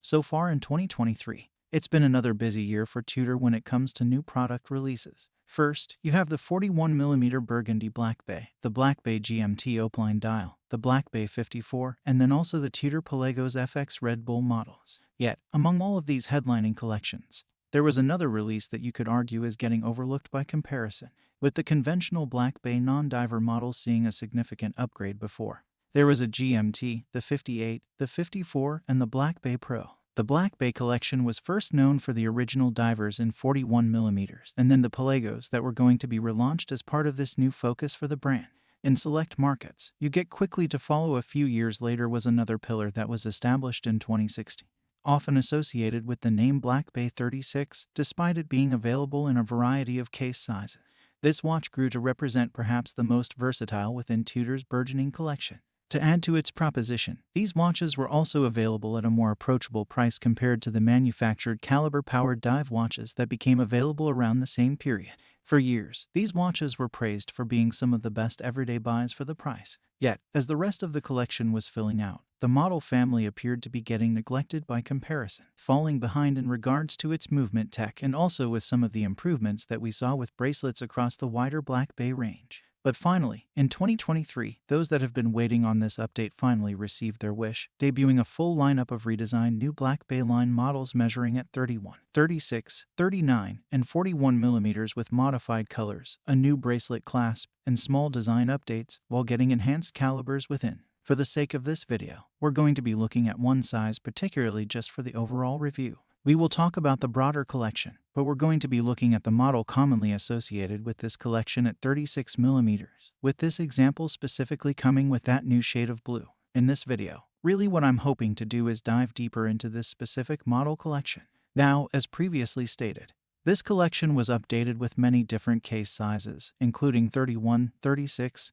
So far in 2023, it's been another busy year for Tudor when it comes to new product releases. First, you have the 41mm Burgundy Black Bay, the Black Bay GMT Opaline dial, the Black Bay 54, and then also the Tudor Pelagos FX Red Bull models. Yet, among all of these headlining collections, there was another release that you could argue is getting overlooked by comparison, with the conventional Black Bay non-diver models seeing a significant upgrade before. There was a GMT, the 58, the 54, and the Black Bay Pro. The Black Bay collection was first known for the original divers in 41mm, and then the Pelagos that were going to be relaunched as part of this new focus for the brand. In select markets, you get quickly to follow a few years later was another pillar that was established in 2016. Often associated with the name Black Bay 36, despite it being available in a variety of case sizes. This watch grew to represent perhaps the most versatile within Tudor's burgeoning collection. To add to its proposition, these watches were also available at a more approachable price compared to the manufactured caliber-powered dive watches that became available around the same period. For years, these watches were praised for being some of the best everyday buys for the price. Yet, as the rest of the collection was filling out, the model family appeared to be getting neglected by comparison, falling behind in regards to its movement tech and also with some of the improvements that we saw with bracelets across the wider Black Bay range. But finally, in 2023, those that have been waiting on this update finally received their wish, debuting a full lineup of redesigned new Black Bay line models measuring at 31, 36, 39, and 41mm with modified colors, a new bracelet clasp, and small design updates, while getting enhanced calibers within. For the sake of this video, we're going to be looking at one size particularly just for the overall review. We will talk about the broader collection, but we're going to be looking at the model commonly associated with this collection at 36mm, with this example specifically coming with that new shade of blue. In this video, really what I'm hoping to do is dive deeper into this specific model collection. Now, as previously stated, this collection was updated with many different case sizes, including 31, 36,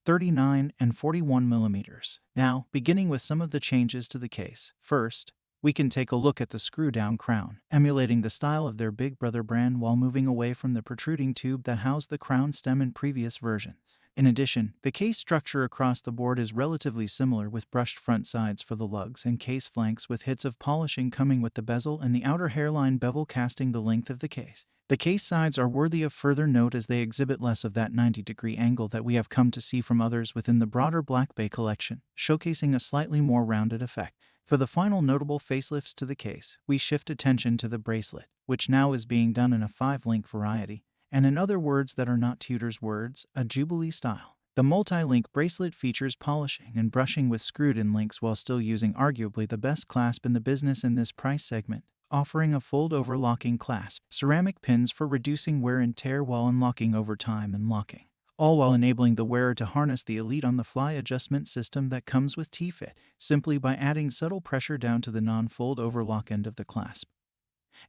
39, and 41mm. Now, beginning with some of the changes to the case. First, we can take a look at the screw-down crown, emulating the style of their Big Brother brand while moving away from the protruding tube that housed the crown stem in previous versions. In addition, the case structure across the board is relatively similar with brushed front sides for the lugs and case flanks with hits of polishing coming with the bezel and the outer hairline bevel casting the length of the case. The case sides are worthy of further note as they exhibit less of that 90-degree angle that we have come to see from others within the broader Black Bay collection, showcasing a slightly more rounded effect. For the final notable facelifts to the case, we shift attention to the bracelet, which now is being done in a 5-link variety, and in other words that are not Tudor's words, a Jubilee style. The multi-link bracelet features polishing and brushing with screwed-in links while still using arguably the best clasp in the business in this price segment, offering a fold-over locking clasp, ceramic pins for reducing wear and tear while unlocking over time and locking, all while enabling the wearer to harness the elite on-the-fly adjustment system that comes with T-Fit, simply by adding subtle pressure down to the non-fold-over lock end of the clasp,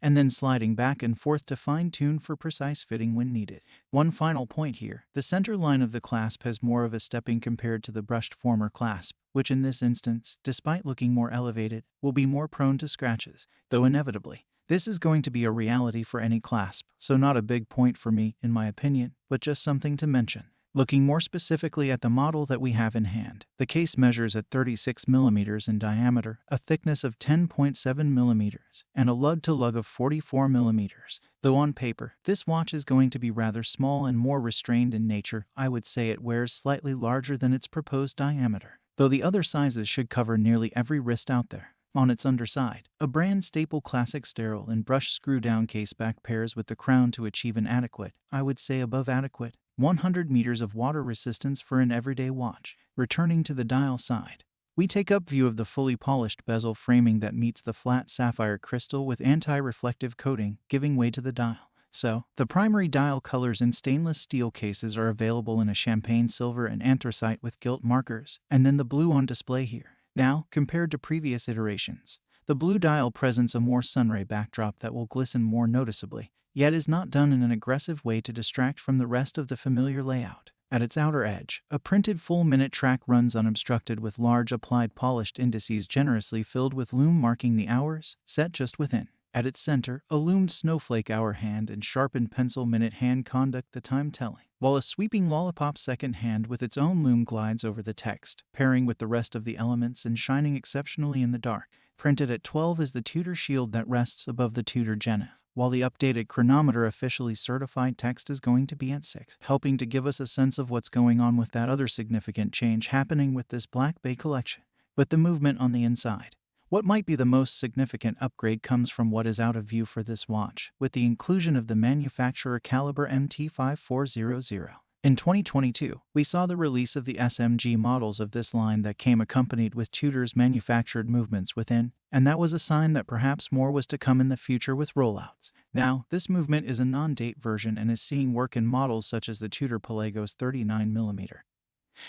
and then sliding back and forth to fine-tune for precise fitting when needed. One final point here, the center line of the clasp has more of a stepping compared to the brushed former clasp, which in this instance, despite looking more elevated, will be more prone to scratches, though inevitably, this is going to be a reality for any clasp, so not a big point for me, in my opinion, but just something to mention. Looking more specifically at the model that we have in hand, the case measures at 36mm in diameter, a thickness of 10.7mm, and a lug-to-lug of 44mm. Though on paper, this watch is going to be rather small and more restrained in nature, I would say it wears slightly larger than its proposed diameter, though the other sizes should cover nearly every wrist out there. On its underside, a brand staple classic sterile and brushed screw-down case back pairs with the crown to achieve an adequate, I would say above adequate, 100 meters of water resistance for an everyday watch. Returning to the dial side, we take up view of the fully polished bezel framing that meets the flat sapphire crystal with anti-reflective coating, giving way to the dial. So, the primary dial colors in stainless steel cases are available in a champagne silver and anthracite with gilt markers, and then the blue on display here. Now, compared to previous iterations, the blue dial presents a more sunray backdrop that will glisten more noticeably, yet is not done in an aggressive way to distract from the rest of the familiar layout. At its outer edge, a printed full-minute track runs unobstructed with large applied polished indices generously filled with lume marking the hours, set just within. At its center, a loomed snowflake hour hand and sharpened pencil minute hand conduct the time telling, while a sweeping lollipop second hand with its own loom glides over the text, pairing with the rest of the elements and shining exceptionally in the dark. Printed at 12 is the Tudor shield that rests above the Tudor Geneve, while the updated chronometer officially certified text is going to be at 6, helping to give us a sense of what's going on with that other significant change happening with this Black Bay collection. But the movement on the inside. What might be the most significant upgrade comes from what is out of view for this watch, with the inclusion of the manufacturer caliber MT5400. In 2022, we saw the release of the SMG models of this line that came accompanied with Tudor's manufactured movements within, and that was a sign that perhaps more was to come in the future with rollouts. Now, this movement is a non-date version and is seeing work in models such as the Tudor Pelagos 39mm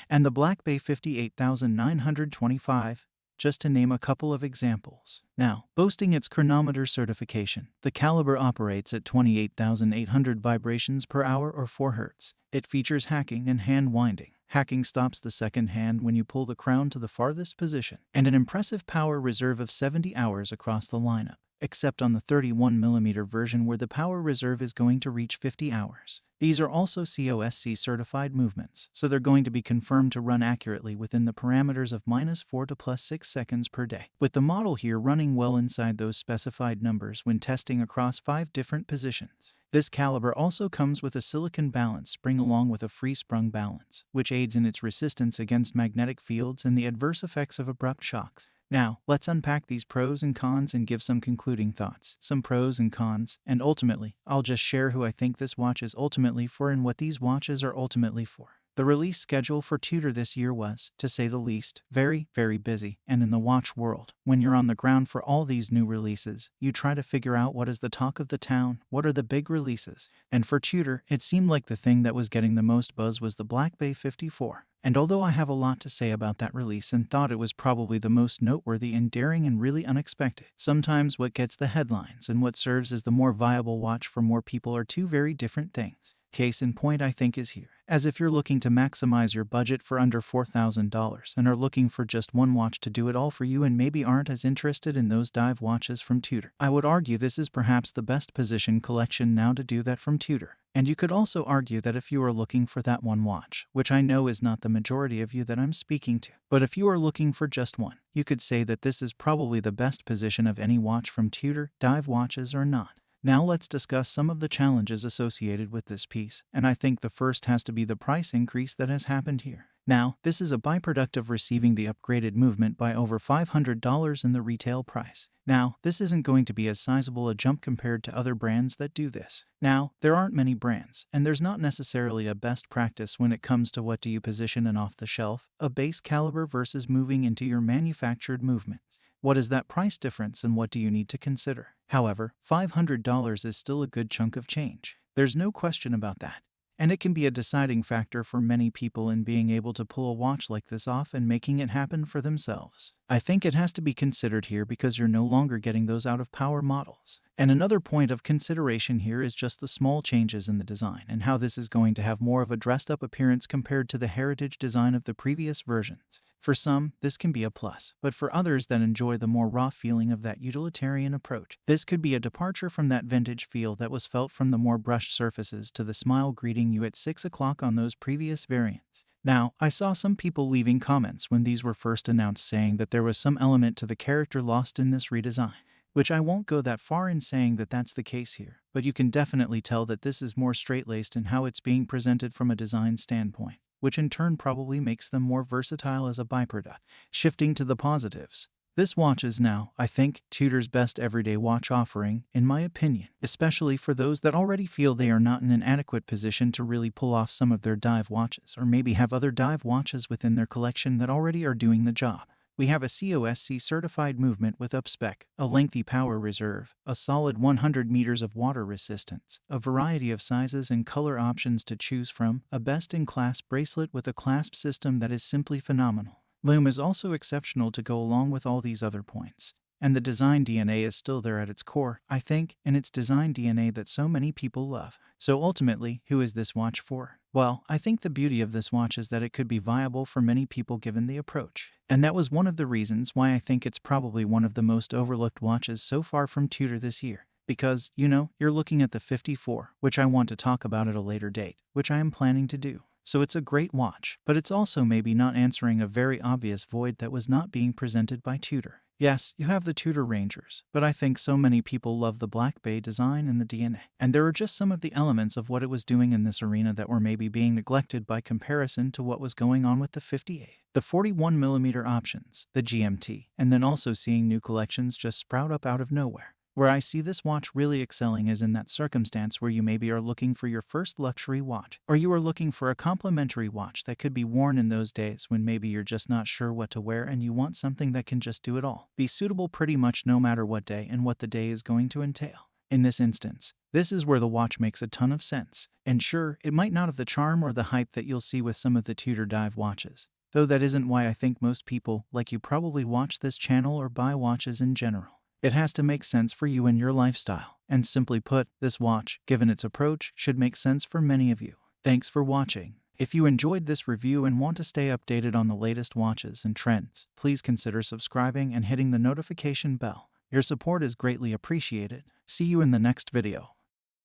and the Black Bay 58925, just to name a couple of examples. Now, boasting its chronometer certification, the caliber operates at 28,800 vibrations per hour or 4 Hz. It features hacking and hand winding. Hacking stops the second hand when you pull the crown to the farthest position, and an impressive power reserve of 70 hours across the lineup, except on the 31mm version where the power reserve is going to reach 50 hours. These are also COSC certified movements, so they're going to be confirmed to run accurately within the parameters of -4 to +6 seconds per day, with the model here running well inside those specified numbers when testing across 5 different positions. This caliber also comes with a silicon balance spring along with a free-sprung balance, which aids in its resistance against magnetic fields and the adverse effects of abrupt shocks. Now, let's unpack these pros and cons and give some concluding thoughts, some pros and cons, and ultimately, I'll just share who I think this watch is ultimately for and what these watches are ultimately for. The release schedule for Tudor this year was, to say the least, very, very busy, and in the watch world, when you're on the ground for all these new releases, you try to figure out what is the talk of the town, what are the big releases. And for Tudor, it seemed like the thing that was getting the most buzz was the Black Bay 54. And although I have a lot to say about that release and thought it was probably the most noteworthy and daring and really unexpected, sometimes what gets the headlines and what serves as the more viable watch for more people are two very different things. Case in point, I think, is here. As if you're looking to maximize your budget for under $4,000 and are looking for just one watch to do it all for you and maybe aren't as interested in those dive watches from Tudor. I would argue this is perhaps the best positioned collection now to do that from Tudor. And you could also argue that if you are looking for that one watch, which I know is not the majority of you that I'm speaking to, but if you are looking for just one, you could say that this is probably the best position of any watch from Tudor, dive watches or not. Now let's discuss some of the challenges associated with this piece, and I think the first has to be the price increase that has happened here. Now, this is a byproduct of receiving the upgraded movement by over $500 in the retail price. Now, this isn't going to be as sizable a jump compared to other brands that do this. Now, there aren't many brands, and there's not necessarily a best practice when it comes to what do you position an off-the-shelf, a base caliber versus moving into your manufactured movements. What is that price difference and what do you need to consider? However, $500 is still a good chunk of change. There's no question about that. And it can be a deciding factor for many people in being able to pull a watch like this off and making it happen for themselves. I think it has to be considered here because you're no longer getting those out-of-power models. And another point of consideration here is just the small changes in the design and how this is going to have more of a dressed-up appearance compared to the heritage design of the previous versions. For some, this can be a plus, but for others that enjoy the more raw feeling of that utilitarian approach, this could be a departure from that vintage feel that was felt from the more brushed surfaces to the smile greeting you at 6 o'clock on those previous variants. Now, I saw some people leaving comments when these were first announced saying that there was some element to the character lost in this redesign, which I won't go that far in saying that that's the case here, but you can definitely tell that this is more straight-laced in how it's being presented from a design standpoint, which in turn probably makes them more versatile as a byproduct. Shifting to the positives. This watch is now, I think, Tudor's best everyday watch offering, in my opinion, especially for those that already feel they are not in an adequate position to really pull off some of their dive watches, or maybe have other dive watches within their collection that already are doing the job. We have a COSC certified movement with upspec, a lengthy power reserve, a solid 100 meters of water resistance, a variety of sizes and color options to choose from, a best-in-class bracelet with a clasp system that is simply phenomenal. Lume is also exceptional to go along with all these other points. And the design DNA is still there at its core, I think, and it's design DNA that so many people love. So ultimately, who is this watch for? Well, I think the beauty of this watch is that it could be viable for many people given the approach. And that was one of the reasons why I think it's probably one of the most overlooked watches so far from Tudor this year. Because, you're looking at the 54, which I want to talk about at a later date, which I am planning to do. So it's a great watch, but it's also maybe not answering a very obvious void that was not being presented by Tudor. Yes, you have the Tudor Rangers, but I think so many people love the Black Bay design and the DNA. And there are just some of the elements of what it was doing in this arena that were maybe being neglected by comparison to what was going on with the 58. The 41mm options, the GMT, and then also seeing new collections just sprout up out of nowhere. Where I see this watch really excelling is in that circumstance where you maybe are looking for your first luxury watch, or you are looking for a complimentary watch that could be worn in those days when maybe you're just not sure what to wear and you want something that can just do it all, be suitable pretty much no matter what day and what the day is going to entail. In this instance, this is where the watch makes a ton of sense, and sure, it might not have the charm or the hype that you'll see with some of the Tudor dive watches, though that isn't why I think most people, like you, probably watch this channel or buy watches in general. It has to make sense for you and your lifestyle. And simply put, this watch, given its approach, should make sense for many of you. Thanks for watching. If you enjoyed this review and want to stay updated on the latest watches and trends, please consider subscribing and hitting the notification bell. Your support is greatly appreciated. See you in the next video.